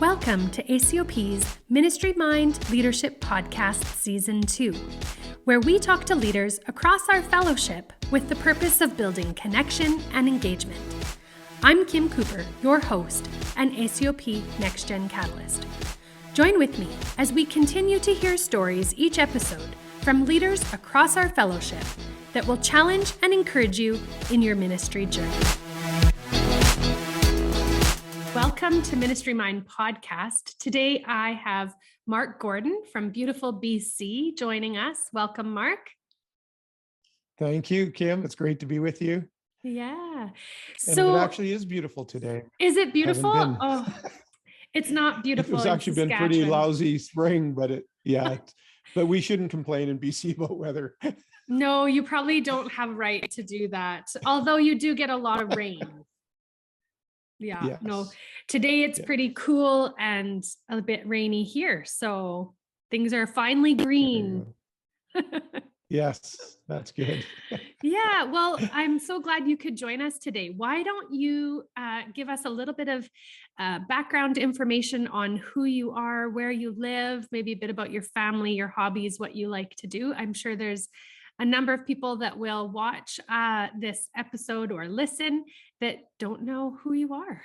Welcome to ACOP's Ministry Mind Leadership Podcast Season 2, where we talk to leaders across our fellowship with the purpose of building connection and engagement. I'm Kim Cooper, your host and ACOP Next Gen Catalyst. Join with me as we continue to hear stories each episode from leaders across our fellowship that will challenge and encourage you in your ministry journey. Welcome to Ministry Mind Podcast. Today I have Mark Gordon from beautiful BC joining us. Welcome, Mark. Thank you, Kim. It's great to be with you. Yeah. So and it actually is beautiful today. Is it beautiful? Oh, it's not beautiful. It's actually been pretty lousy spring, but but we shouldn't complain in BC about weather. No, you probably don't have right to do that. Although you do get a lot of rain. Yeah, yes. No, today it's pretty cool and a bit rainy here. So things are finally green. Yes, that's good. Yeah, well, I'm so glad you could join us today. Why don't you give us a little bit of background information on who you are, where you live, maybe a bit about your family, your hobbies, what you like to do. I'm sure there's a number of people that will watch this episode or listen that don't know who you are.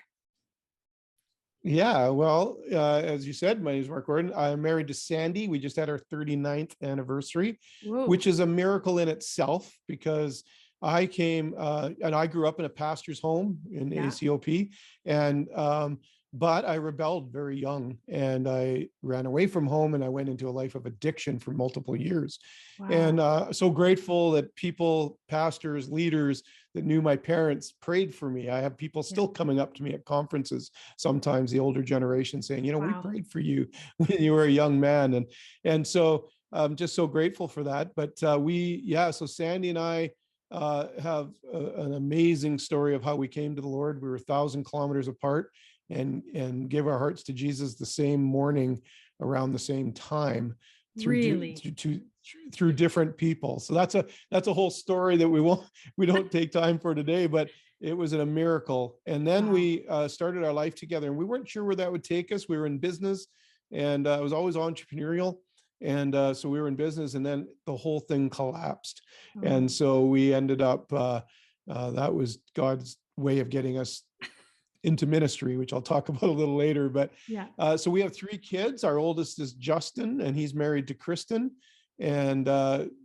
Yeah, well, as you said, my name is Mark Gordon. I'm married to Sandy. We just had our 39th anniversary, Whoa. Which is a miracle in itself because I came and I grew up in a pastor's home in ACOP, and but I rebelled very young and I ran away from home and I went into a life of addiction for multiple years. Wow. And so grateful that people, pastors, leaders that knew my parents prayed for me. I have people still coming up to me at conferences, sometimes the older generation saying, you know, we prayed for you when you were a young man. And so I'm just so grateful for that. But so Sandy and I have an amazing story of how we came to the Lord. We were 1,000 kilometers apart and give our hearts to Jesus the same morning around the same time through different people. So that's a whole story that we don't take time for today, but it was a miracle. And then we started our life together and we weren't sure where that would take us. We were in business and I was always entrepreneurial. And so we were in business and then the whole thing collapsed. And so we ended up, that was God's way of getting us into ministry, which I'll talk about a little later. But so we have 3 kids. Our oldest is Justin, and he's married to Kristen. And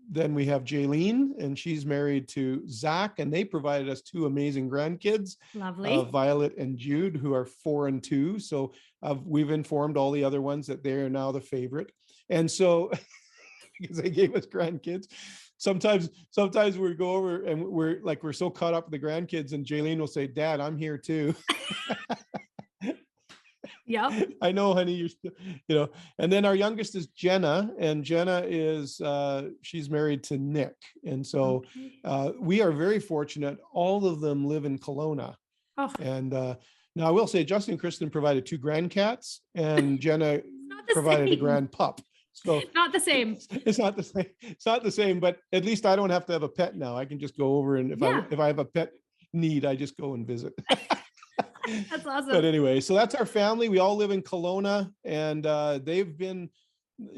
then we have Jaylene, and she's married to Zach, and they provided us 2 amazing grandkids. Lovely. Violet and Jude, who are 4 and 2. So we've informed all the other ones that they are now the favorite. And so because they gave us grandkids. Sometimes we go over and we're so caught up with the grandkids and Jaylene will say, Dad, I'm here too. Yep. I know, honey, and then our youngest is Jenna, and Jenna is, she's married to Nick. And so we are very fortunate. All of them live in Kelowna. Oh. And now I will say Justin and Kristen provided 2 grandcats and Jenna provided a grand pup. So not the same. It's not the same. It's not the same, but at least I don't have to have a pet now. I can just go over and if I have a pet need, I just go and visit. That's awesome. But anyway, so that's our family. We all live in Kelowna, and they've been,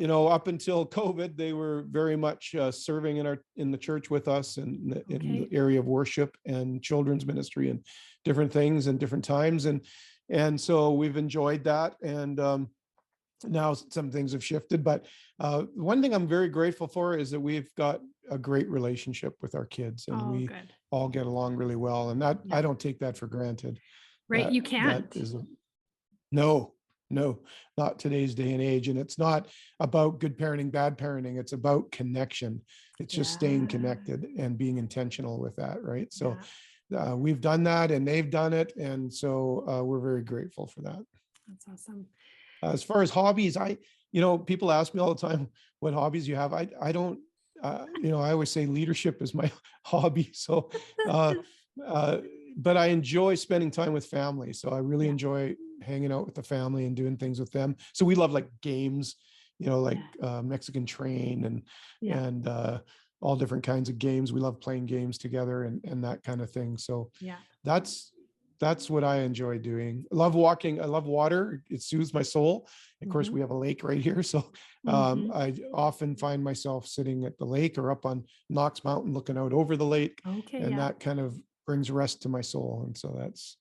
up until COVID, they were very much serving in the church with us and in the area of worship and children's ministry and different things and different times, and so we've enjoyed that. And now some things have shifted, but one thing I'm very grateful for is that we've got a great relationship with our kids, and we all get along really well. And that I don't take that for granted. Right, you can't. No, not today's day and age. And it's not about good parenting, bad parenting. It's about connection. It's just staying connected and being intentional with that, right? So we've done that, and they've done it, and so we're very grateful for that. That's awesome. As far as hobbies, people ask me all the time what hobbies you have. I don't, I always say leadership is my hobby. So, but I enjoy spending time with family. So I really enjoy hanging out with the family and doing things with them. So we love like games, Mexican Train and all different kinds of games. We love playing games together and that kind of thing. So that's that's what I enjoy doing. I love walking. I love water. It soothes my soul. Of course, we have a lake right here. So I often find myself sitting at the lake or up on Knox Mountain looking out over the lake. Okay. And Yeah. that kind of brings rest to my soul. And so that's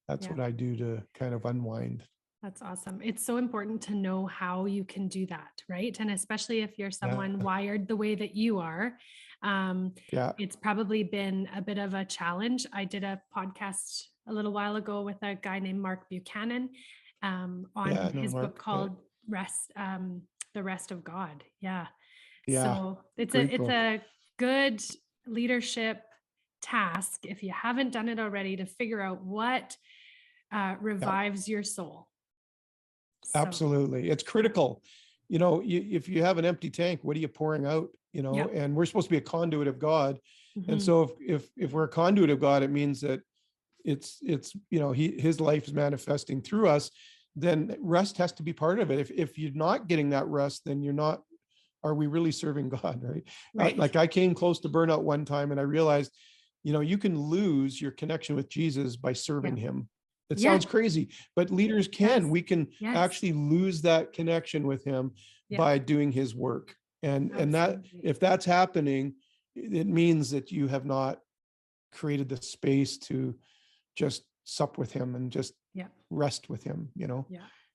Yeah. what I do to kind of unwind. That's awesome. It's so important to know how you can do that, right? And especially if you're someone wired the way that you are, it's probably been a bit of a challenge. I did a podcast a little while ago with a guy named Mark Buchanan on his book called Rest, The Rest of God. Yeah. So it's a good leadership task, if you haven't done it already, to figure out what revives your soul. So, absolutely. It's critical. You know, if you have an empty tank, what are you pouring out? You know, and we're supposed to be a conduit of God. And so if we're a conduit of God, it means that it's, you know, his life is manifesting through us, then rest has to be part of it. If you're not getting that rest, then you're not, are we really serving God? Right. Like I came close to burnout one time and I realized, you know, you can lose your connection with Jesus by serving him. It sounds crazy, but leaders can. We can actually lose that connection with him by doing his work. And that, if that's happening, it means that you have not created the space to just sup with him and just rest with him, you know?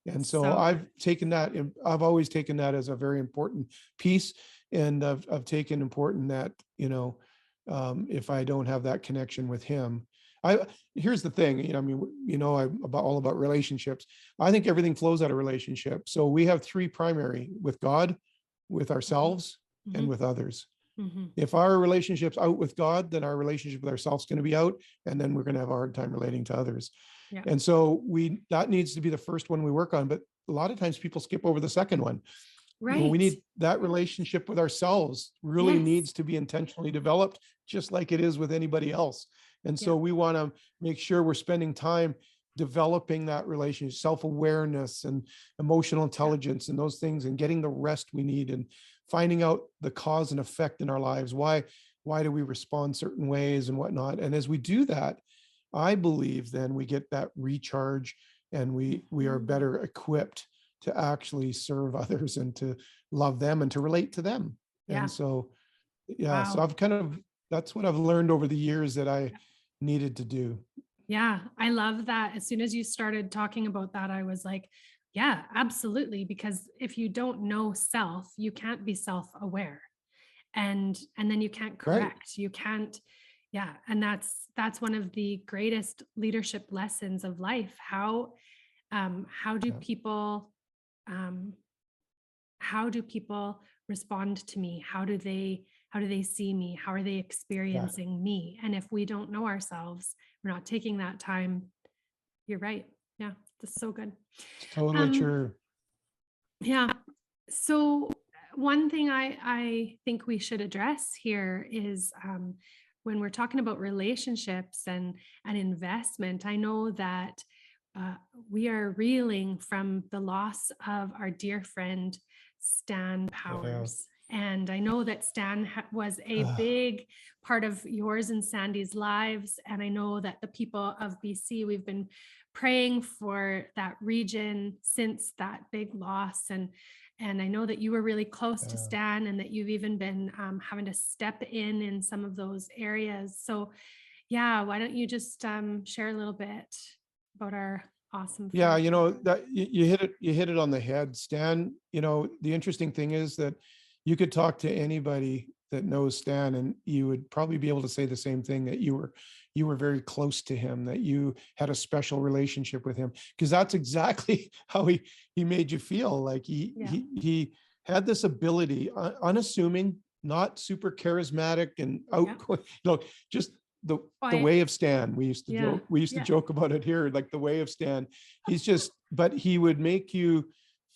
And so I've taken that, I've always taken that as a very important piece. And I've taken important that, you know, if I don't have that connection with him, here's the thing, you know, I mean, you know, I'm all about relationships. I think everything flows out of relationship. So we have three primary: with God, with ourselves, and with others. If our relationship's out with God, then our relationship with ourselves is going to be out, and then we're going to have a hard time relating to others. And so that needs to be the first one we work on. But a lot of times people skip over the second one. Right. Well, we need that relationship with ourselves really needs to be intentionally developed, just like it is with anybody else. And so we want to make sure we're spending time developing that relationship, self-awareness and emotional intelligence and those things, and getting the rest we need and finding out the cause and effect in our lives. Why do we respond certain ways and whatnot? And as we do that, I believe then we get that recharge and we are better equipped to actually serve others and to love them and to relate to them. And so, so I've kind of, that's what I've learned over the years that I needed to do. Yeah, I love that. As soon as you started talking about that, I was like, yeah, absolutely. Because if you don't know self, you can't be self-aware. And then you can't correct. You can't, and that's one of the greatest leadership lessons of life. How do people respond to me? How do they see me? How are they experiencing me? And if we don't know ourselves, we're not taking that time. You're right. Yeah, that's so good. It's totally true. Yeah. So one thing I think we should address here is when we're talking about relationships and investment. I know that we are reeling from the loss of our dear friend Stan Powers. And I know that Stan was a big part of yours and Sandy's lives. And I know that the people of BC, we've been praying for that region since that big loss. And I know that you were really close to Stan and that you've even been having to step in some of those areas. So why don't you just share a little bit about our awesome friend? Yeah, you know, that you hit it on the head, Stan. You know, the interesting thing is that you could talk to anybody that knows Stan and you would probably be able to say the same thing, that you were very close to him, that you had a special relationship with him, because that's exactly how he made you feel. Like he had this ability, unassuming, not super charismatic and outgoing, you know, just the way of Stan. We used to joke about it here, like the way of Stan. But he would make you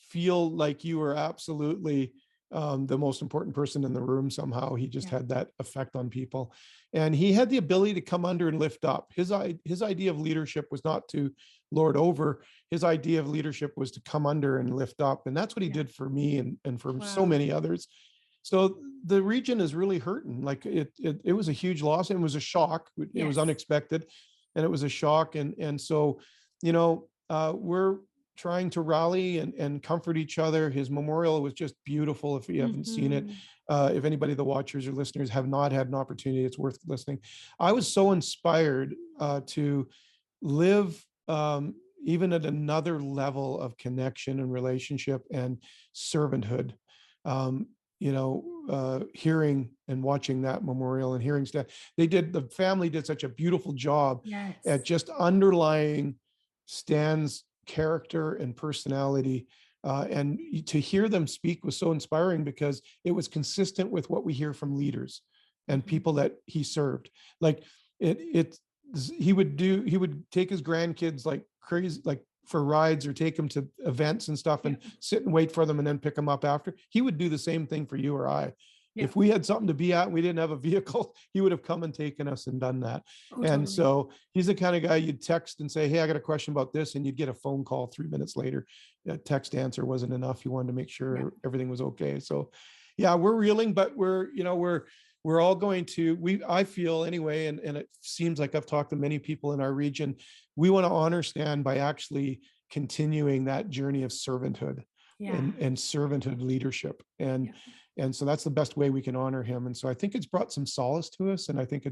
feel like you were absolutely the most important person in the room. Somehow he just had that effect on people, and he had the ability to come under and lift up. His idea of leadership was not to lord over. His idea of leadership was to come under and lift up, and that's what he did for me and for so many others. So the region is really hurting. Like it was a huge loss, and it was a shock. It was unexpected. and it was a shock. And so, we're trying to rally and comfort each other. His memorial was just beautiful. If you haven't seen it, if anybody, the watchers or listeners, have not had an opportunity, it's worth listening. I was so inspired to live even at another level of connection and relationship and servanthood. Hearing and watching that memorial and hearing stuff, the family did such a beautiful job at just underlying Stan's character and personality. And to hear them speak was so inspiring because it was consistent with what we hear from leaders and people that he served. Like he would take his grandkids like crazy, like for rides, or take them to events and stuff and sit and wait for them and then pick them up after. He would do the same thing for you or I. If we had something to be at and we didn't have a vehicle, he would have come and taken us and done that. And so he's the kind of guy you'd text and say, hey, I got a question about this. And you'd get a phone call 3 minutes later. A text answer wasn't enough. You wanted to make sure everything was okay. So yeah, we're reeling, but we're all going to, I feel anyway, and it seems like I've talked to many people in our region, we want to honor Stan by actually continuing that journey of servanthood and servanthood leadership. And so that's the best way we can honor him. And so I think it's brought some solace to us. And I think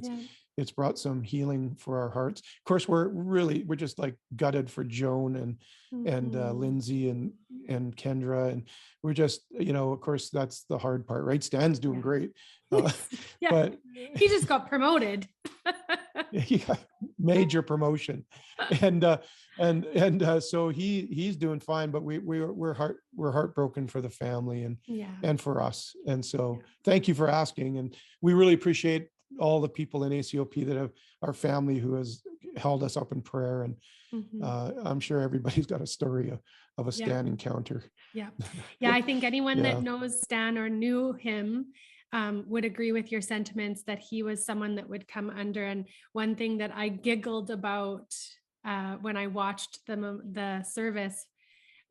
it's brought some healing for our hearts. Of course, we're just like gutted for Joan and Lindsay and Kendra. And we're just, of course, that's the hard part, right? Stan's doing great. But he just got promoted. He got major promotion. And so he's doing fine, but we're heartbroken for the family and for us. And so thank you for asking. And we really appreciate all the people in ACOP that have our family who has held us up in prayer. And I'm sure everybody's got a story of a Stan encounter. Yeah. I think anyone that knows Stan or knew him would agree with your sentiments that he was someone that would come under. And one thing that I giggled about when I watched the service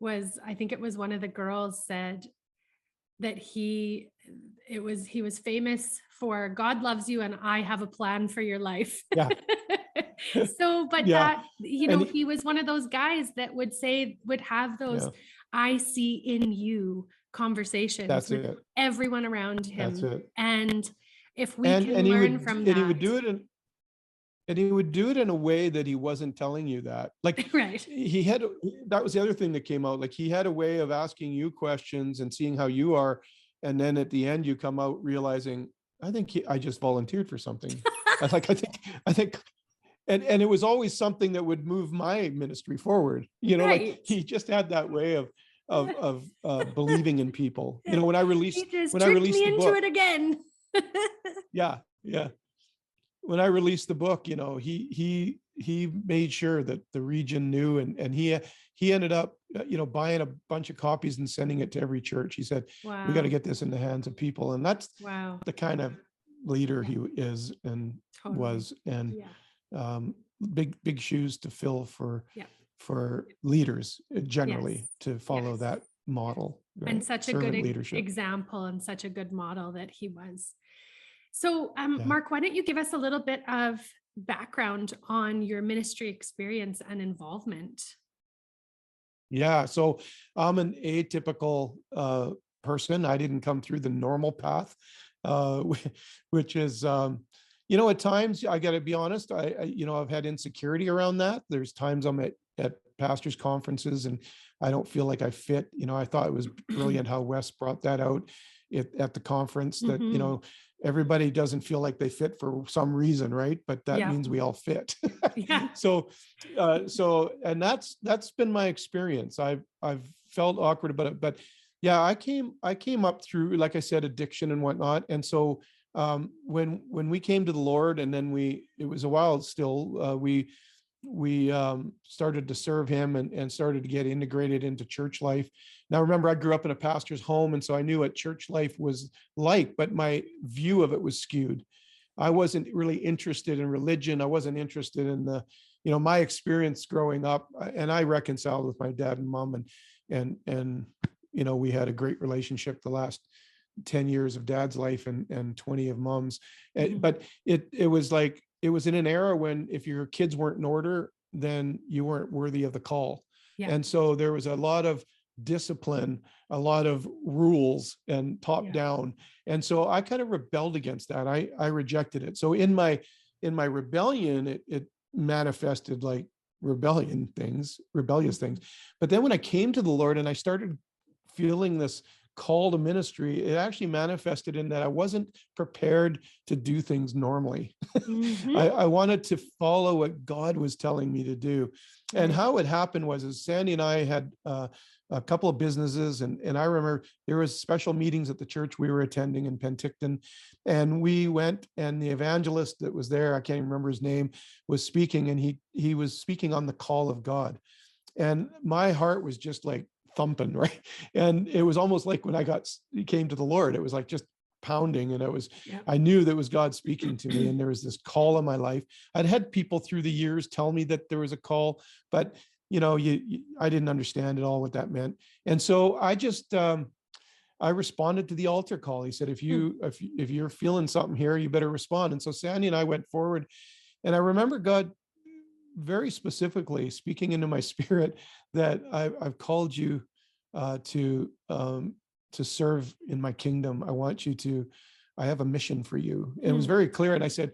was, I think it was one of the girls said that he was famous for God loves you and I have a plan for your life. Yeah. So, but that, he was one of those guys that would have those I see in you conversations with everyone around him. That's it. And if we can learn from that. And he would do it in a way that he wasn't telling you that. Like, right. That was the other thing that came out. Like, he had a way of asking you questions and seeing how you are. And then at the end you come out realizing, I think I just volunteered for something. I think, and it was always something that would move my ministry forward. Like he just had that way of believing in people. When I released me the book, into it again. yeah. When I released the book, he made sure that the region knew, and he ended up, buying a bunch of copies and sending it to every church. He said, wow, we got to get this in the hands of people. And that's the kind of leader he is and was, and big shoes to fill for leaders generally to follow that model. Right? And such a good example and such a good model that he was. So, Mark, why don't you give us a little bit of background on your ministry experience and involvement? Yeah, so I'm an atypical person. I didn't come through the normal path, which is, at times, I got to be honest, I've had insecurity around that. There's times I'm at pastors' conferences and I don't feel like I fit. I thought it was brilliant how Wes brought that out at the conference, that, everybody doesn't feel like they fit for some reason, right? But that means we all fit. So and that's been my experience. I've felt awkward about it, but I came up through, like I said, addiction and whatnot. And so when we came to the Lord, and then it was a while still, we started to serve him and started to get integrated into church life. Now, remember, I grew up in a pastor's home, and so I knew what church life was like, but my view of it was skewed. I wasn't really interested in religion. I wasn't interested in my experience growing up, and I reconciled with my dad and mom, and we had a great relationship the last 10 years of dad's life and 20 of mom's. But it was like, it was in an era when if your kids weren't in order, then you weren't worthy of the call. Yeah. And so there was a lot of discipline, a lot of rules and top down. And so I kind of rebelled against that. I rejected it. So in my rebellion, it manifested like rebellious things. But then when I came to the Lord and I started feeling this call to ministry, it actually manifested in that I wasn't prepared to do things normally. Mm-hmm. I wanted to follow what God was telling me to do. And how it happened was, is Sandy and I had a couple of businesses, and I remember there was special meetings at the church we were attending in Penticton, and we went, and the evangelist that was there, I can't even remember his name, was speaking, and he was speaking on the call of God. And my heart was just like thumping, right? And it was almost like when I came to the Lord, it was like just pounding, and I knew that was God speaking to me, and there was this call in my life. I'd had people through the years tell me that there was a call, but I didn't understand at all what that meant. And so I just I responded to the altar call. He said, if you're feeling something here, you better respond. And so Sandy and I went forward, and I remember God very specifically speaking into my spirit that I've called you to serve in my kingdom. I have a mission for you. And it was very clear. And I said,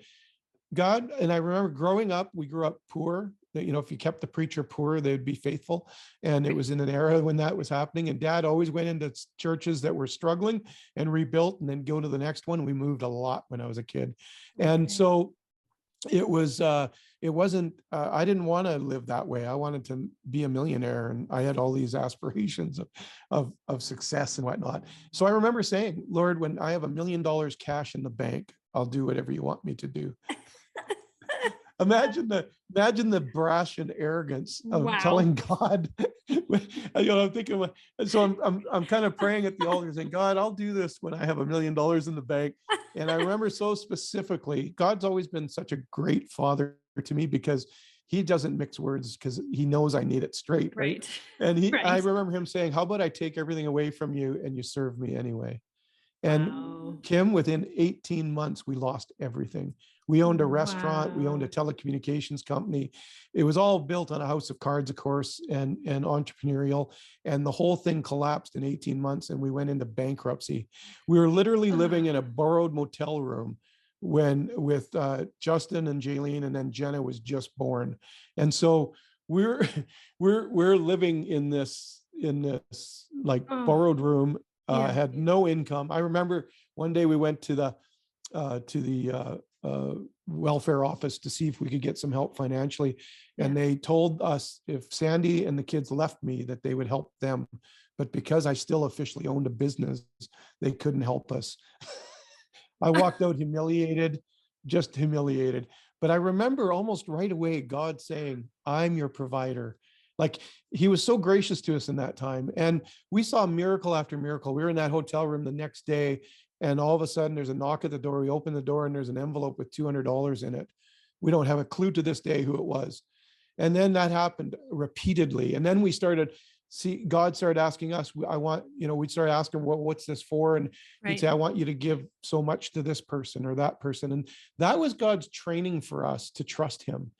God, and I remember growing up, we grew up poor. That, if you kept the preacher poor, they'd be faithful. And it was in an era when that was happening. And Dad always went into churches that were struggling and rebuilt and then go to the next one. We moved a lot when I was a kid. And so it wasn't, I didn't want to live that way. I wanted to be a millionaire, and I had all these aspirations of success and whatnot. So I remember saying, Lord, when I have $1 million cash in the bank, I'll do whatever you want me to do. Imagine the brash and arrogance of telling God. I'm thinking, so I'm kind of praying at the altar saying, God, I'll do this when I have $1 million in the bank. And I remember so specifically, God's always been such a great father to me because he doesn't mix words, because he knows I need it straight. Right. And I remember him saying, how about I take everything away from you and you serve me anyway? And Kim, within 18 months, we lost everything. We owned a restaurant. We owned a telecommunications company. It was all built on a house of cards, of course, and entrepreneurial. And the whole thing collapsed in 18 months, and we went into bankruptcy. We were literally living in a borrowed motel room with Justin and Jaylene, and then Jenna was just born. And so we're living in this like borrowed room. Had no income. I remember one day we went to the welfare office to see if we could get some help financially. And they told us if Sandy and the kids left me, that they would help them. But because I still officially owned a business, they couldn't help us. I walked out humiliated, just humiliated. But I remember almost right away, God saying, I'm your provider. Like, he was so gracious to us in that time. And we saw miracle after miracle. We were in that hotel room the next day, and all of a sudden there's a knock at the door. We open the door and there's an envelope with $200 in it. We don't have a clue to this day who it was. And then that happened repeatedly. And then we started God started asking us, we'd start asking, well, what's this for? And he'd say, I want you to give so much to this person or that person. And that was God's training for us to trust him.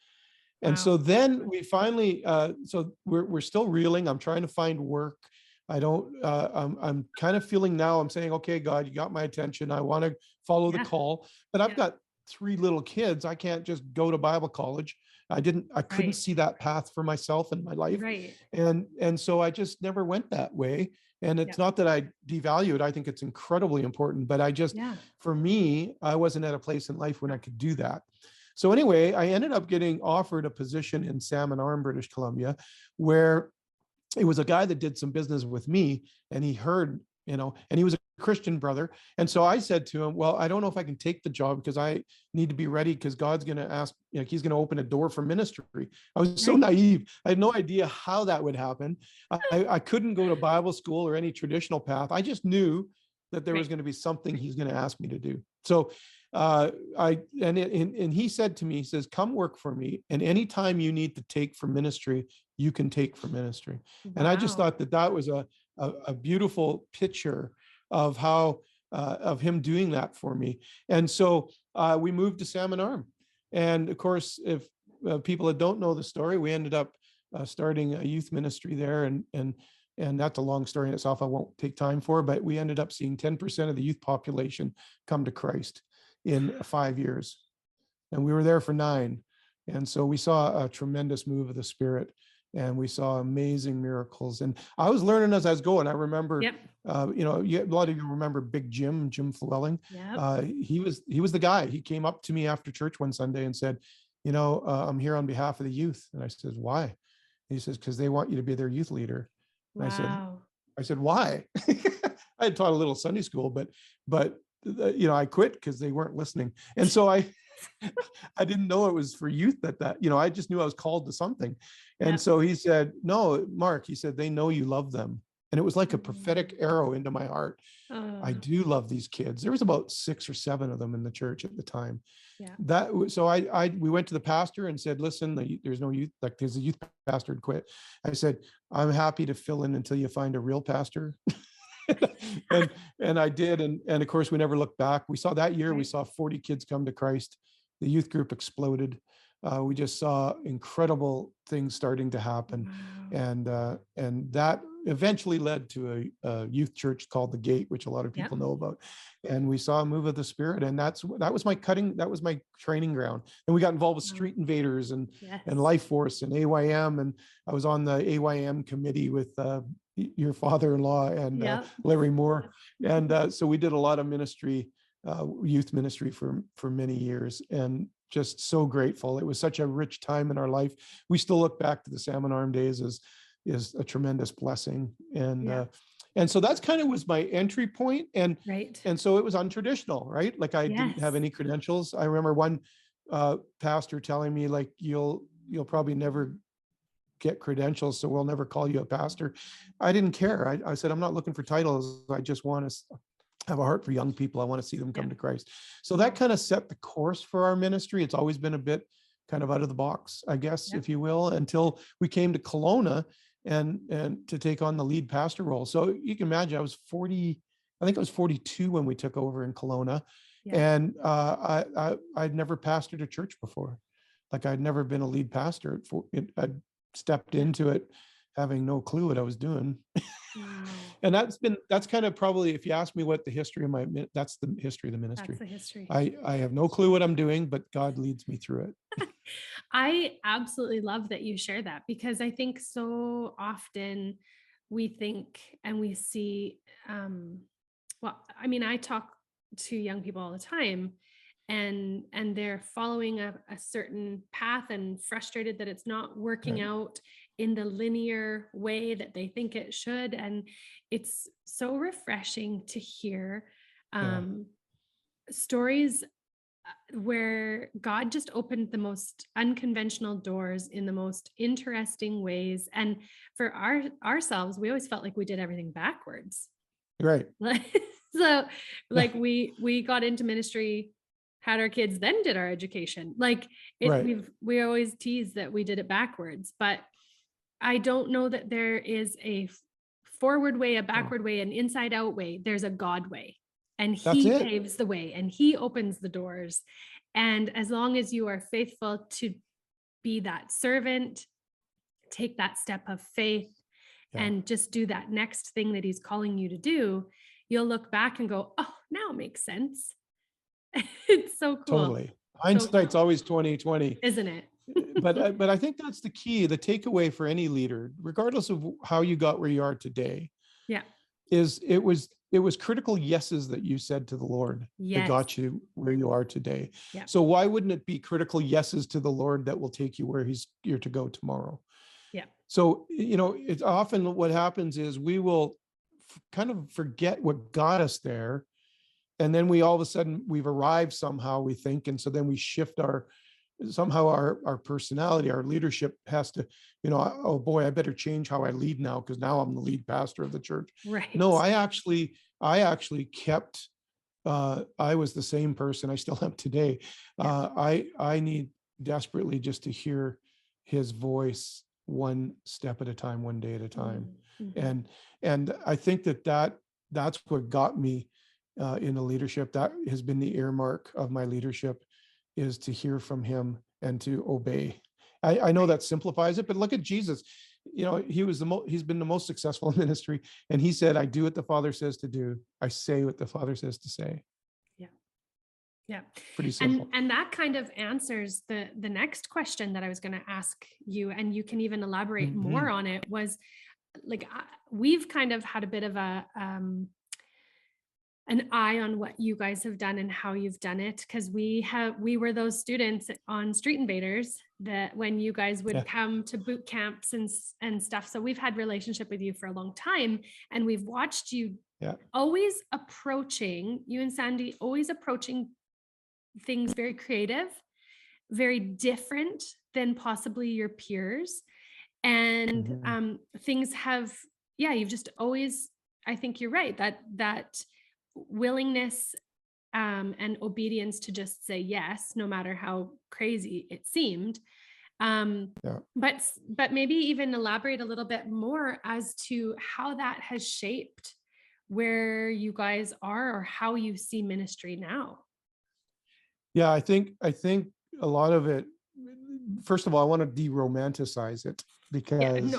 And so then we finally, so we're still reeling. I'm trying to find work. I'm kind of feeling now, I'm saying, okay, God, you got my attention. I want to follow the call, but I've got 3 little kids. I can't just go to Bible college. I couldn't see that path for myself in my life. And so I just never went that way. And it's not that I devalue it. I think it's incredibly important, but for me, I wasn't at a place in life when I could do that. So anyway, I ended up getting offered a position in Salmon Arm, British Columbia, where it was a guy that did some business with me, and he heard, and he was a Christian brother. And so I said to him, well, I don't know if I can take the job because I need to be ready, because God's going to ask, he's going to open a door for ministry. I was so naive. I had no idea how that would happen. I couldn't go to Bible school or any traditional path. I just knew that there was going to be something he's going to ask me to do. So he said to me, he says, come work for me. And anytime you need to take for ministry, you can take for ministry. And I just thought that was a beautiful picture of how, of him doing that for me. And so we moved to Salmon Arm. And of course, if people that don't know the story, we ended up starting a youth ministry there, and that's a long story in itself. I won't take time for, but we ended up seeing 10% of the youth population come to Christ in 5 years, and we were there for 9. And so we saw a tremendous move of the Spirit, and we saw amazing miracles. And I was learning as I was going. I remember, Yep. a lot of you remember Big Jim Flewelling. Yep. He was the guy. He came up to me after church one Sunday and said, I'm here on behalf of the youth. And I said, why? He says, because they want you to be their youth leader. And Wow. I said, why? I had taught a little Sunday school, but I quit because they weren't listening. And so I didn't know it was for youth I just knew I was called to something. And Yep. so he said, no, Mark, he said, they know you love them. And it was like a prophetic arrow into my heart. I do love these kids. There was about 6 or 7 of them in the church at the time. Yeah. We went to the pastor and said, listen, there's no youth, like there's a youth pastor had quit. I said, I'm happy to fill in until you find a real pastor. and I did. And of course, we never looked back. We saw that year, we saw 40 kids come to Christ. The youth group exploded. We just saw incredible things starting to happen. Wow. And that eventually led to a youth church called The Gate, which a lot of people know about. And we saw a move of the Spirit. And that was my training ground. And we got involved with Street Invaders and Life Force and AYM. And I was on the AYM committee with your father-in-law and Larry Moore. And so we did a lot of ministry, youth ministry for many years, and just so grateful. It was such a rich time in our life. We still look back to the Salmon Arm days as a tremendous blessing. And so that's kind of was my entry point. And so it was untraditional, right? Like I didn't have any credentials. I remember one pastor telling me, like, you'll probably never get credentials, so we'll never call you a pastor. I didn't care. I said, I'm not looking for titles. I just want to have a heart for young people. I want to see them come to Christ. So that kind of set the course for our ministry. It's always been a bit kind of out of the box, I guess, if you will, until we came to Kelowna and to take on the lead pastor role. So you can imagine I was 42 when we took over in Kelowna. And I'd never pastored a church before. Like I'd never been a lead pastor. I'd stepped into it having no clue what I was doing. And that's kind of probably, if you ask me what the history of that's the history of the ministry. That's the history. I have no clue what I'm doing, but God leads me through it. I absolutely love that you share that, because I think so often we think and we see, I talk to young people all the time, and they're following a certain path and frustrated that it's not working out in the linear way that they think it should. And it's so refreshing to hear stories where God just opened the most unconventional doors in the most interesting ways. And for ourselves, we always felt like we did everything backwards. Right. So like we got into ministry, had our kids, then did our education. Like we always tease that we did it backwards, but I don't know that there is a forward way, a backward way, an inside out way. There's a God way, and he paves the way and he opens the doors. And as long as you are faithful to be that servant, take that step of faith and just do that next thing that he's calling you to do, you'll look back and go, oh, now it makes sense. It's so cool. Totally. Hindsight's always 20/20, isn't it? but I think that's the key, the takeaway for any leader, regardless of how you got where you are today. Is it was critical yeses that you said to the Lord that got you where you are today. So why wouldn't it be critical yeses to the Lord that will take you where you're to go tomorrow? So, it's often what happens is we will kind of forget what got us there. And then we all of a sudden we've arrived somehow, we think. And so then we shift our personality, our leadership has to, oh boy, I better change how I lead now, because now I'm the lead pastor of the church. Right. No, I actually kept, I was the same person I still am today. I need desperately just to hear his voice one step at a time, one day at a time. Mm-hmm. And I think that's what got me in the leadership. That has been the earmark of my leadership, is to hear from him and to obey. I know that simplifies it, but look at Jesus. He's been the most successful in ministry, and he said, I do what the Father says to do. I say what the Father says to say. Yeah. Yeah. Pretty simple. And that kind of answers the next question that I was going to ask you, and you can even elaborate more on it, was like, we've kind of had a bit of an eye on what you guys have done and how you've done it, because we were those students on Street Invaders that when you guys would come to boot camps and stuff. So we've had relationship with you for a long time, and we've watched you always approaching, you and Sandy always approaching things very creative, very different than possibly your peers. And things have, you've just always, I think you're right, that willingness and obedience to just say yes, no matter how crazy it seemed. But maybe even elaborate a little bit more as to how that has shaped where you guys are or how you see ministry now. Yeah, I think a lot of it, first of all, I want to de-romanticize it, because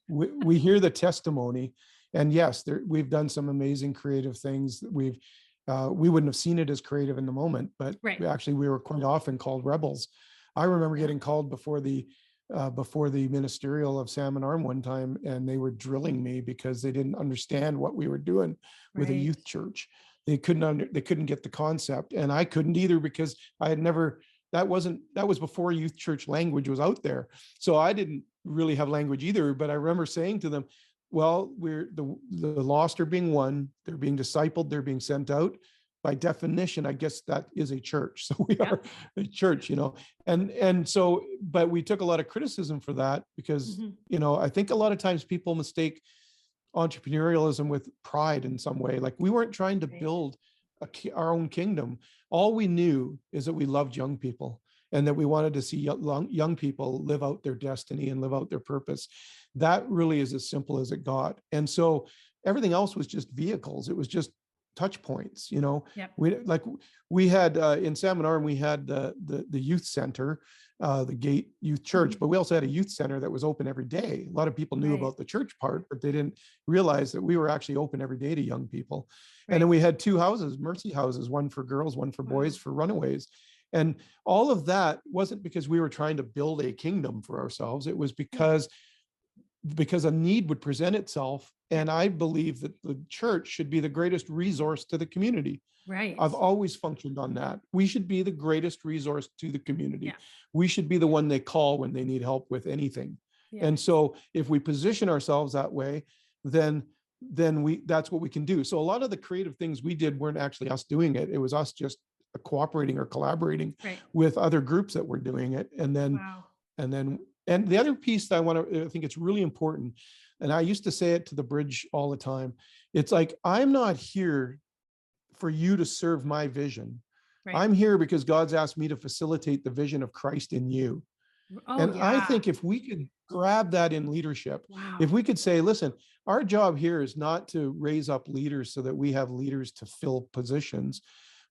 we hear the testimony, and yes, we've done some amazing creative things that we wouldn't have seen it as creative in the moment, but we were quite often called rebels. I remember getting called before the ministerial of Salmon Arm one time, and they were drilling me because they didn't understand what we were doing with a youth church. They couldn't get the concept, and I couldn't either, because I had never, that was before youth church language was out there. So I didn't really have language either, but I remember saying to them, well, the lost are being won, they're being discipled, they're being sent out. By definition, I guess that is a church. So we are a church, and so, but we took a lot of criticism for that, because, I think a lot of times people mistake entrepreneurialism with pride in some way. Like, we weren't trying to build our own kingdom. All we knew is that we loved young people, and that we wanted to see young people live out their destiny and live out their purpose. That really is as simple as it got. And so everything else was just vehicles. It was just touch points. We had in Salmon Arm, we had the youth center, the Gate Youth Church, but we also had a youth center that was open every day. A lot of people knew about the church part, but they didn't realize that we were actually open every day to young people. And then we had 2 houses, mercy houses, one for girls, one for boys, for runaways. And all of that wasn't because we were trying to build a kingdom for ourselves. It was because a need would present itself. And I believe that the church should be the greatest resource to the community. Right. I've always functioned on that. We should be the greatest resource to the community. We should be the one they call when they need help with anything. And so if we position ourselves that way, then that's what we can do. So a lot of the creative things we did weren't actually us doing it. It was us just cooperating or collaborating with other groups that were doing it. And the other piece that I think it's really important, and I used to say it to the bridge all the time, it's like, I'm not here for you to serve my vision. I'm here because God's asked me to facilitate the vision of Christ in you. I think if we could grab that in leadership, if we could say, listen, our job here is not to raise up leaders so that we have leaders to fill positions,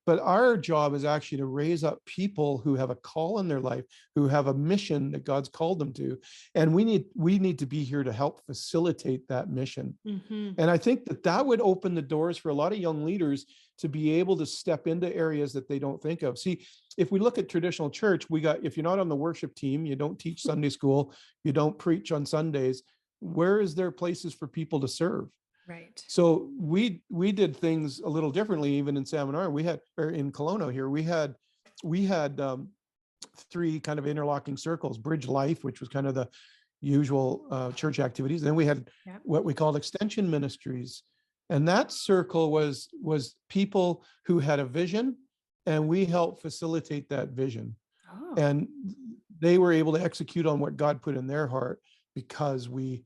but our job is actually to raise up people who have a call in their life, who have a mission that God's called them to. And we need to be here to help facilitate that mission. And I think that would open the doors for a lot of young leaders to be able to step into areas that they don't think of. See, if we look at traditional church, if you're not on the worship team, you don't teach Sunday school, you don't preach on Sundays, where is there places for people to serve? Right. So we did things a little differently, even in Salmon Arm. In Kelowna here, we had 3 kind of interlocking circles: Bridge Life, which was kind of the usual church activities. Then we had what we called extension ministries. And that circle was people who had a vision, and we helped facilitate that vision. And they were able to execute on what God put in their heart because we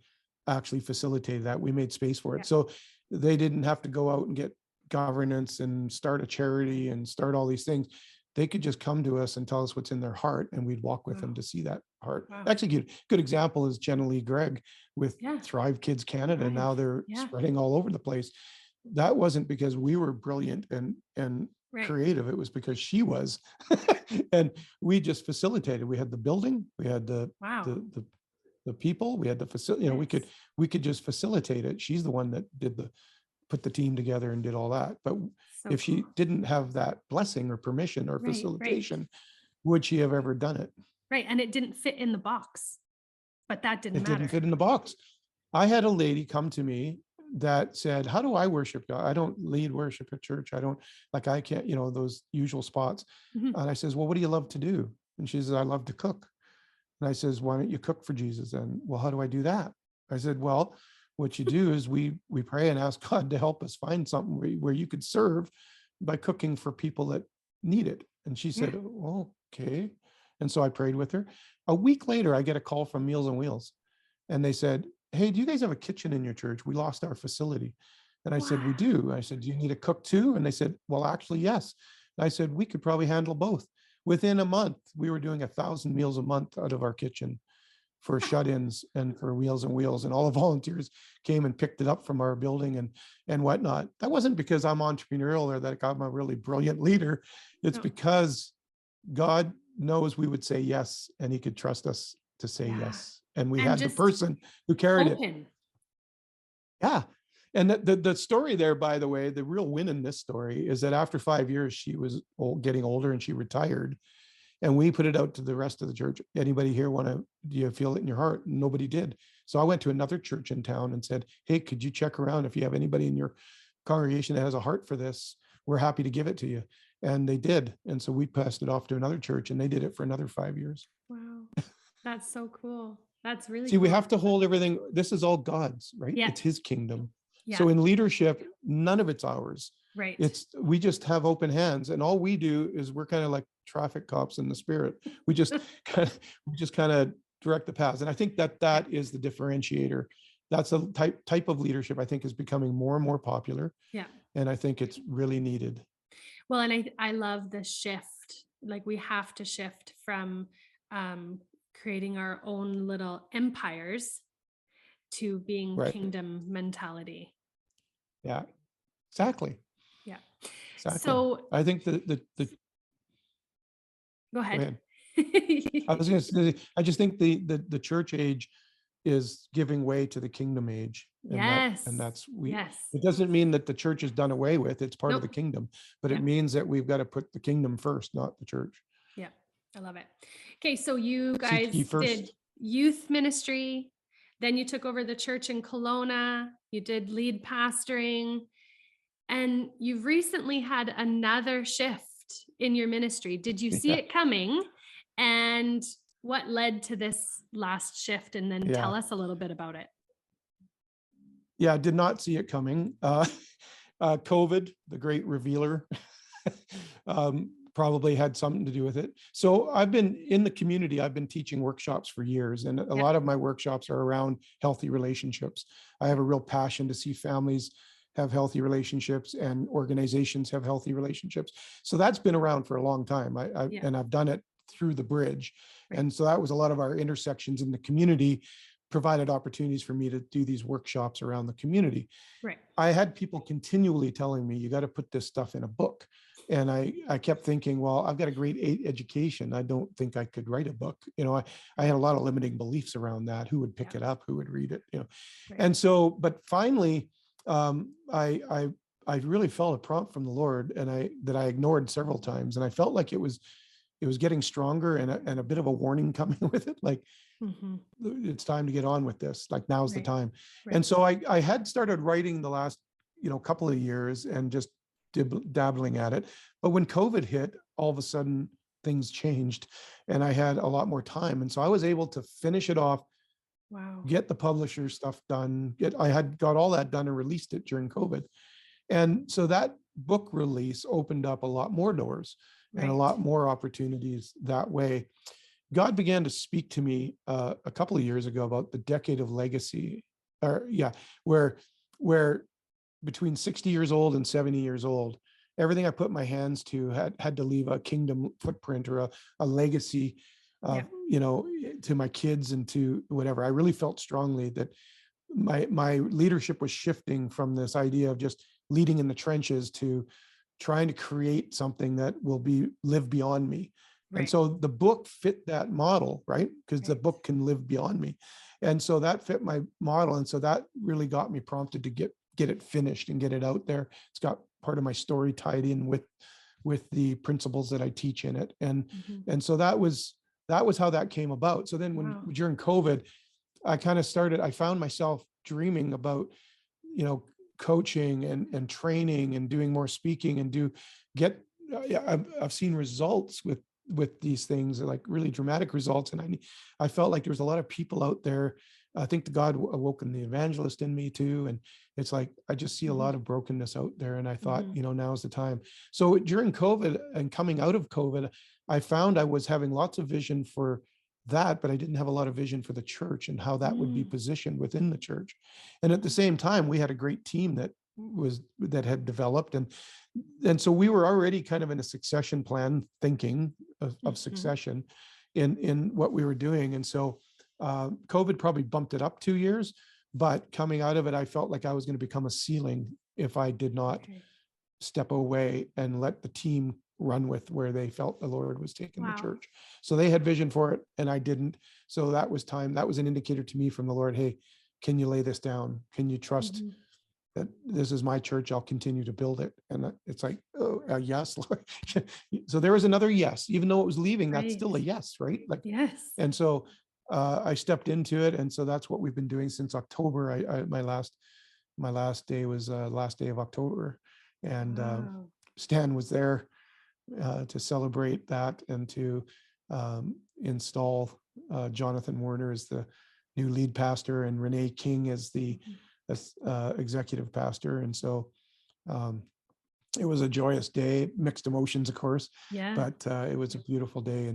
actually facilitated that. We made space for it. So they didn't have to go out and get governance and start a charity and start all these things. They could just come to us and tell us what's in their heart, and we'd walk with them to see that heart execute. Good example is Jenna Lee Gregg with Thrive Kids Canada. Now they're spreading all over the place. That wasn't because we were brilliant and creative. It was because she was. And we just facilitated. We had the building, we had the people, we had the facility, you know, we could just facilitate it. She's the one that put the team together and did all that. But if she didn't have that blessing or permission or facilitation, would she have ever done it? Right. And it didn't fit in the box, but that didn't matter. It didn't fit in the box. I had a lady come to me that said, how do I worship God? I don't lead worship at church. I can't, you know, those usual spots. And I says, well, what do you love to do? And she says, I love to cook. And I says, why don't you cook for Jesus? And well, how do I do that? I said, well, what you do is we pray and ask God to help us find something where you could serve by cooking for people that need it. And she said, oh, okay. And so I prayed with her. A week later, I get a call from Meals on Wheels. And they said, hey, do you guys have a kitchen in your church? We lost our facility. And I said, we do. I said, do you need a cook too? And they said, well, actually, yes. And I said, we could probably handle both. Within a month, we were doing 1,000 meals a month out of our kitchen for shut-ins and for Meals on Wheels. And all the volunteers came and picked it up from our building and whatnot. That wasn't because I'm entrepreneurial or that I'm a really brilliant leader. It's because God knows we would say yes, and he could trust us to say yes. And we had the person who carried it. Yeah. And the story there, by the way, the real win in this story is that after 5 years, she was getting older and she retired. And we put it out to the rest of the church. Anybody here do you feel it in your heart? Nobody did. So I went to another church in town and said, hey, could you check around if you have anybody in your congregation that has a heart for this? We're happy to give it to you. And they did. And so we passed it off to another church and they did it for another 5 years. Wow. That's so cool. That's really cool. We have to hold everything. This is all God's, right? Yeah. It's his kingdom. Yeah. So in leadership, none of it's ours. Right. We just have open hands, and all we do is we're kind of like traffic cops in the spirit. We just kind of direct the paths. And I think that is the differentiator. That's a type of leadership I think is becoming more and more popular. Yeah. And I think it's really needed. Well, and I love the shift. Like we have to shift from creating our own little empires to being kingdom mentality. Yeah, exactly. Yeah. Exactly. So I think the go ahead. I was going to say, I just think the church age is giving way to the kingdom age. And it doesn't mean that the church is done away with. It's part of the kingdom, but it means that we've got to put the kingdom first, not the church. Yeah. I love it. Okay. So you guys did youth ministry, then you took over the church in Kelowna, you did lead pastoring, and you've recently had another shift in your ministry. Did you see it coming? And what led to this last shift? And then tell us a little bit about it. Yeah, I did not see it coming. COVID, the great revealer, probably had something to do with it. So I've been in the community. I've been teaching workshops for years, and a lot of my workshops are around healthy relationships. I have a real passion to see families have healthy relationships and organizations have healthy relationships. So that's been around for a long time. And I've done it through the bridge. Right. And so that was a lot of our intersections in the community provided opportunities for me to do these workshops around the community. Right. I had people continually telling me, you got to put this stuff in a book. And I kept thinking, well, I've got a grade 8 education. I don't think I could write a book. You know, I had a lot of limiting beliefs around that. Who would pick it up? Who would read it? You know, and so, but finally, I really felt a prompt from the Lord, and I ignored several times, and I felt like it was getting stronger and a bit of a warning coming with it. Like, it's time to get on with this. Like, now's the time. Right. And so I had started writing the last, couple of years and just dabbling at it. But when COVID hit, all of a sudden things changed and I had a lot more time. And so I was able to finish it off. Wow. Get the publisher stuff done. I had got all that done and released it during COVID. And so that book release opened up a lot more doors and a lot more opportunities that way. God began to speak to me a couple of years ago about the decade of legacy, where between 60 years old and 70 years old, everything I put my hands to had to leave a kingdom footprint or a legacy, to my kids and to whatever. I really felt strongly that my leadership was shifting from this idea of just leading in the trenches to trying to create something that will live beyond me. And Right. so the book fit that model, right? Because the Right. book can live beyond me. And so that fit my model. And so that really got me prompted to get it finished and get it out there. It's got part of my story tied in with the principles that I teach in it. And so that was how that came about. So then Wow. during COVID, I found myself dreaming about, coaching and training and doing more speaking and I've seen results with these things, like really dramatic results. And I felt like there was a lot of people out there. I think the God awoken the evangelist in me too. And it's like, I just see a lot of brokenness out there. And I thought, now's the time. So during COVID and coming out of COVID, I found I was having lots of vision for that, but I didn't have a lot of vision for the church and how that would be positioned within the church. And at the same time, we had a great team that had developed, and so we were already kind of in a succession plan, thinking of succession in what we were doing. And so COVID probably bumped it up 2 years, but coming out of it, I felt like I was going to become a ceiling if I did not step away and let the team run with where they felt the Lord was taking the church. So they had vision for it and I didn't. So that was time. That was an indicator to me from the Lord. Hey, can you lay this down? Can you trust that this is my church? I'll continue to build it. And it's like, yes, Lord. So there was another yes, even though it was leaving, that's still a yes, right? Like, yes. And so I stepped into it. And so that's what we've been doing since October. My last day was last day of October. And Stan was there to celebrate that and to install Jonathan Warner as the new lead pastor and Renee King as the executive pastor. And so it was a joyous day, mixed emotions, of course, but it was a beautiful day.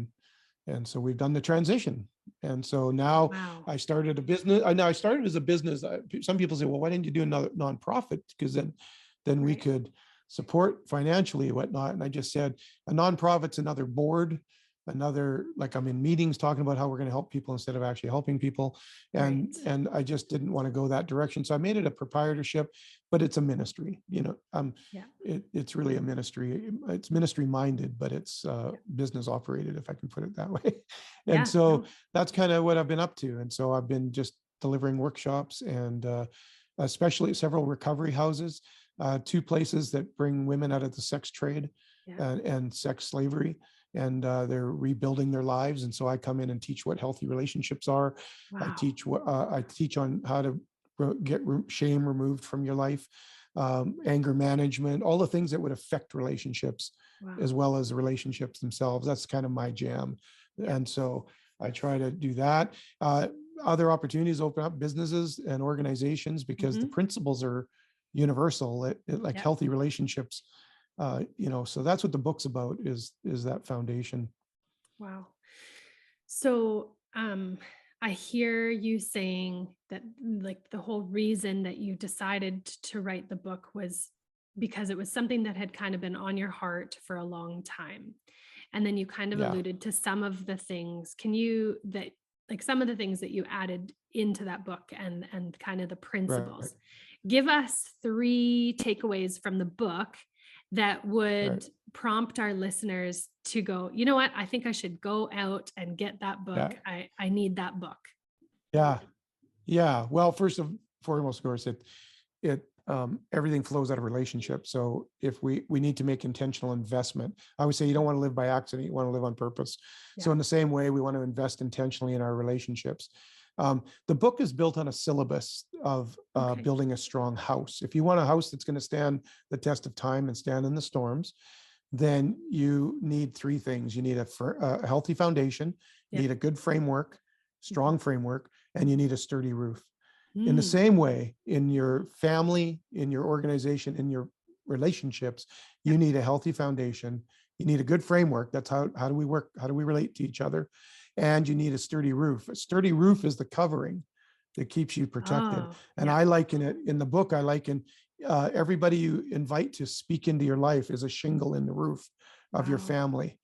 And so we've done the transition. And so now I started a business. Now I started as a business. Some people say, well, why didn't you do another nonprofit? Because then we could support financially and whatnot. And I just said, a nonprofit's another board, like I'm in meetings talking about how we're going to help people instead of actually helping people. And I just didn't want to go that direction. So I made it a proprietorship, but it's a ministry, it's really a ministry. It's ministry minded, but it's business operated, if I can put it that way. And so that's kind of what I've been up to. And so I've been just delivering workshops and especially several recovery houses, 2 places that bring women out of the sex trade and sex slavery. And they're rebuilding their lives. And so I come in and teach what healthy relationships are. I teach on how to get shame removed from your life, anger management, all the things that would affect relationships, as well as relationships themselves. That's kind of my jam. And so I try to do that. Other opportunities open up businesses and organizations because the principles are universal, like healthy relationships. So that's what the book's about, is that foundation. Wow. So I hear you saying that, like, the whole reason that you decided to write the book was because it was something that had kind of been on your heart for a long time. And then you kind of alluded to some of the things. Some of the things that you added into that book and kind of the principles. Give us 3 takeaways from the book that would prompt our listeners to go, you know what, I think I should go out and get that book. I need that book. Yeah. Well, first and foremost, of course, everything flows out of relationships. So if we need to make intentional investment, I would say you don't want to live by accident, you want to live on purpose. So in the same way, we want to invest intentionally in our relationships. The book is built on a syllabus of building a strong house. If you want a house that's going to stand the test of time and stand in the storms, then you need 3 things. You need a healthy foundation, you need a good framework, strong framework, and you need a sturdy roof. In the same way, in your family, in your organization, in your relationships, you need a healthy foundation. You need a good framework. That's how do we work? How do we relate to each other? And you need a sturdy roof. A sturdy roof is the covering that keeps you protected. And I liken it in the book. I liken everybody you invite to speak into your life is a shingle in the roof of your family.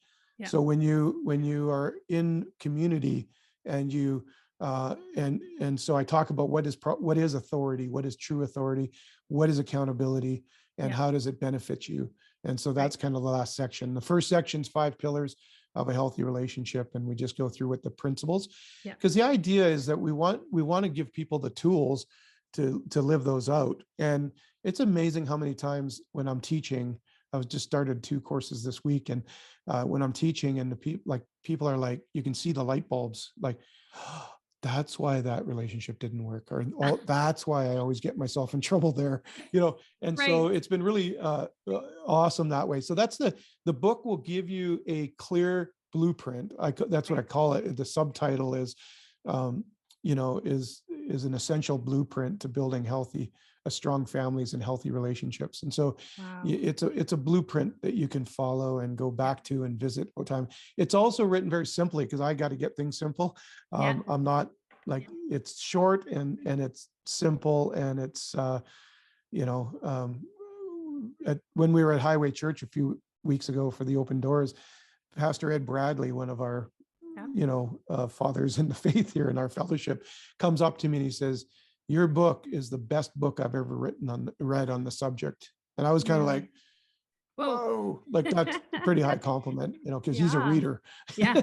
So when you are in community and you and so I talk about what is authority, what is true authority, what is accountability, and how does it benefit you? And so that's kind of the last section. The first section is 5 pillars of a healthy relationship. And we just go through with the principles, because the idea is that we want to give people the tools to live those out. And it's amazing how many times when I'm teaching, I was just started 2 courses this week. And when I'm teaching and people are like, you can see the light bulbs, like, oh, that's why that relationship didn't work, or that's why I always get myself in trouble there, and so it's been really awesome that way. So that's the book will give you a clear blueprint. That's what I call it. The subtitle is is an essential blueprint to building strong families and healthy relationships. And so it's a blueprint that you can follow and go back to and visit all the time. It's also written very simply, because I got to get things simple. I'm not like, it's short and it's simple, and it's when we were at Highway Church a few weeks ago for the open doors, Pastor Ed Bradley, one of our fathers in the faith here in our fellowship, comes up to me and he says, your book is the best book I've ever read on the subject. And I was kind of like, whoa, like that's a pretty high compliment, because he's a reader.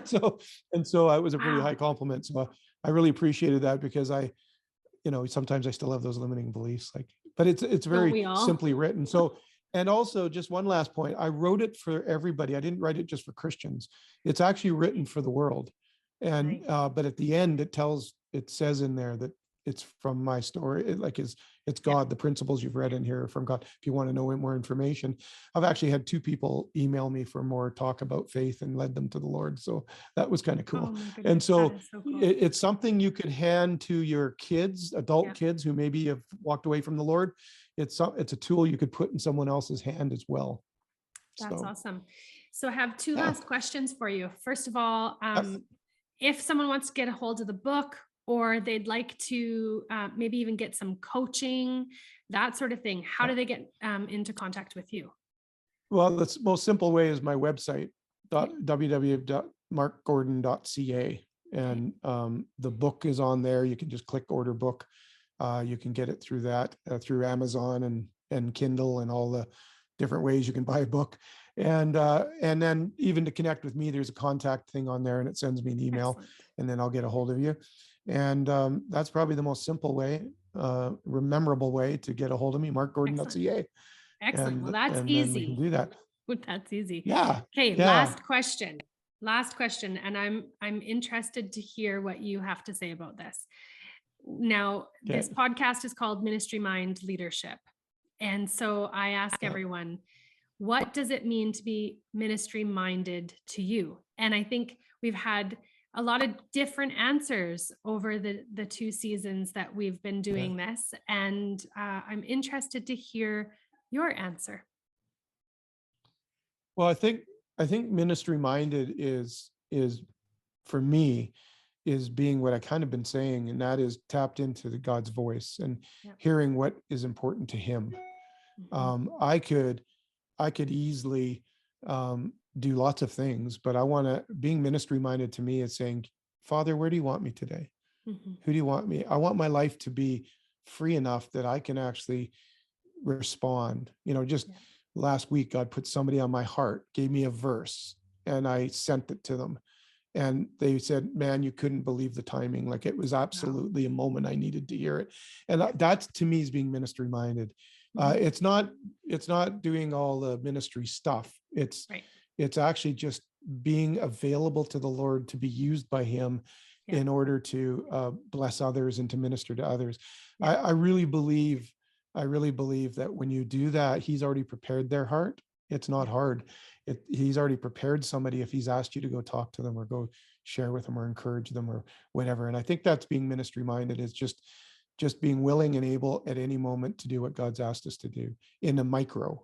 So it was a pretty high compliment. So I really appreciated that, because sometimes I still have those limiting beliefs, but it's very simply written. So, and also just one last point, I wrote it for everybody. I didn't write it just for Christians. It's actually written for the world. And, but at the end, it says in there that it's from my story. It's God. The principles you've read in here are from God. If you want to know more information, I've actually had 2 people email me for more talk about faith and led them to the Lord. So that was kind of cool. And so, cool. It's something you could hand to your kids, adult kids who maybe have walked away from the Lord. It's a tool you could put in someone else's hand as well. That's awesome. So I have 2 last questions for you. First of all, if someone wants to get a hold of the book, or they'd like to maybe even get some coaching, that sort of thing, how do they get into contact with you? Well, the most simple way is my website, www.markgordon.ca. And the book is on there. You can just click order book. You can get it through that, through Amazon and Kindle and all the different ways you can buy a book. And then even to connect with me, there's a contact thing on there, and it sends me an email. And then I'll get a hold of you. And that's probably the most simple way, memorable way to get a hold of me, markgordon.ca. Excellent. Well, that's easy. Then we can do that. That's easy. Yeah. Okay. Yeah. Last question. And I'm interested to hear what you have to say about this. Now, this podcast is called Ministry Mind Leadership. And so I ask everyone, what does it mean to be ministry minded to you? And I think we've had a lot of different answers over the 2 seasons that we've been doing this. And I'm interested to hear your answer. Well, I think ministry minded is for me is being what I kind of been saying, and that is tapped into God's voice and hearing what is important to him. I could easily do lots of things, but being ministry minded to me is saying, Father, where do you want me today? Who do you want me? I want my life to be free enough that I can actually respond. Last week, God put somebody on my heart, gave me a verse, and I sent it to them. And they said, man, you couldn't believe the timing. Like, it was absolutely a moment I needed to hear it. And that to me is being ministry minded. It's not doing all the ministry stuff. It's actually just being available to the Lord to be used by him in order to bless others and to minister to others. I really believe that when you do that, he's already prepared their heart. It's not hard. He's already prepared somebody if he's asked you to go talk to them or go share with them or encourage them or whatever. And I think that's being ministry minded, is just being willing and able at any moment to do what God's asked us to do in a micro.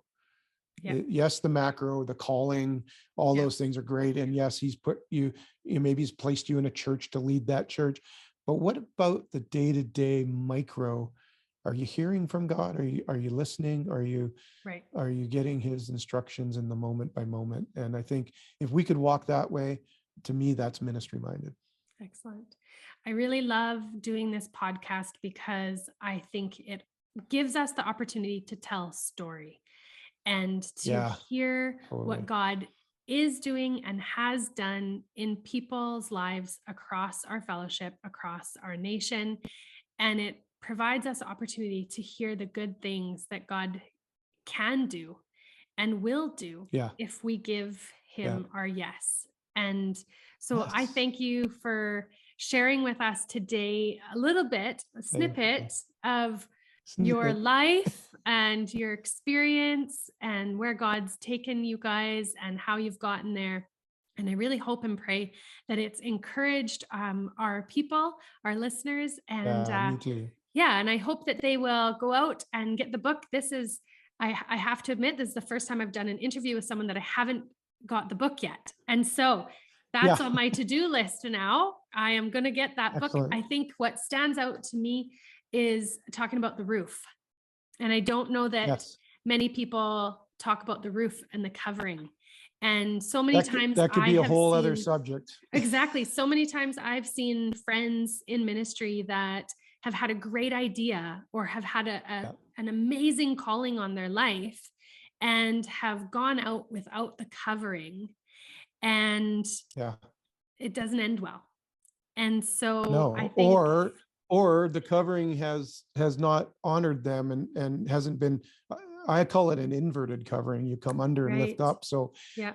Yes, the macro, the calling, all those things are great. And yes, he's put maybe he's placed you in a church to lead that church. But what about the day-to-day micro? Are you hearing from God? Are you listening? Are you getting his instructions in the moment by moment? And I think if we could walk that way, to me, that's ministry minded. Excellent. I really love doing this podcast because I think it gives us the opportunity to tell story. and to Yeah, hear totally. what God is doing and has done in people's lives across our fellowship, across our nation. And it provides us opportunity to hear the good things that God can do and will do Yeah. if we give Yeah. him our yes. And so I Yes. thank you for sharing with us today a little bit, a Thank you. snippet of your Snippet. life and your experience and where God's taken you guys and how you've gotten there. And I really hope and pray that it's encouraged our people, our listeners, and Yeah, me too. yeah, and I hope that they will go out and get the book. This is, I have to admit, this is the first time I've done an interview with someone that I haven't got the book yet. And so that's Yeah. on my to-do list now. I am going to get that book. Excellent. I think what stands out to me is talking about the roof. And I don't know that Yes. many people talk about the roof and the covering. And so many times That could I be a have whole other seen, subject. exactly. So many times I've seen friends in ministry that have had a great idea or have had an amazing calling on their life and have gone out without the covering, and Yeah. it doesn't end well. And so I No, think, or the covering has not honored them and hasn't been, I call it an inverted covering. You come under and lift right. up. So Yeah.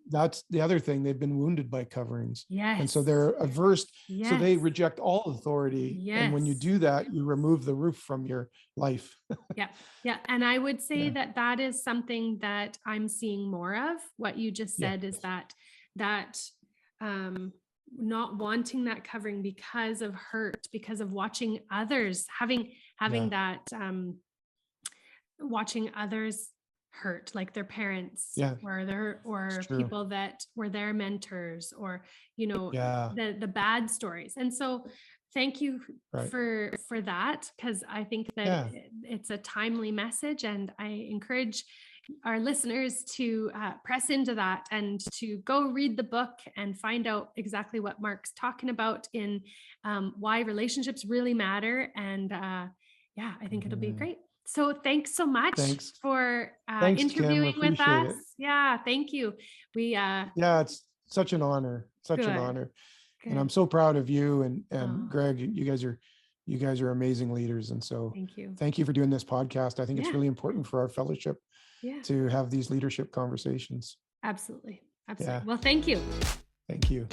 that's the other thing. They've been wounded by coverings. Yes. And so they're averse. Yes. So they reject all authority. Yes. And when you do that, you remove the roof from your life. Yeah. Yeah. And I would say Yeah. that is something that I'm seeing more of. What you just said is that not wanting that covering because of hurt, because of watching others, having that, watching others hurt, like their parents or people that were their mentors, or, the bad stories. And so thank you for that, because I think that it's a timely message, and I encourage our listeners to press into that and to go read the book and find out exactly what Mark's talking about in why relationships really matter. And I think it'll be great. So thanks so much for interviewing with us. Yeah, thank you. It's such an honor, an honor. Good. And I'm so proud of you and Greg. You guys are amazing leaders. And so thank you for doing this podcast. I think it's really important for our fellowship to have these leadership conversations. Absolutely. Yeah. Well, thank you. Thank you.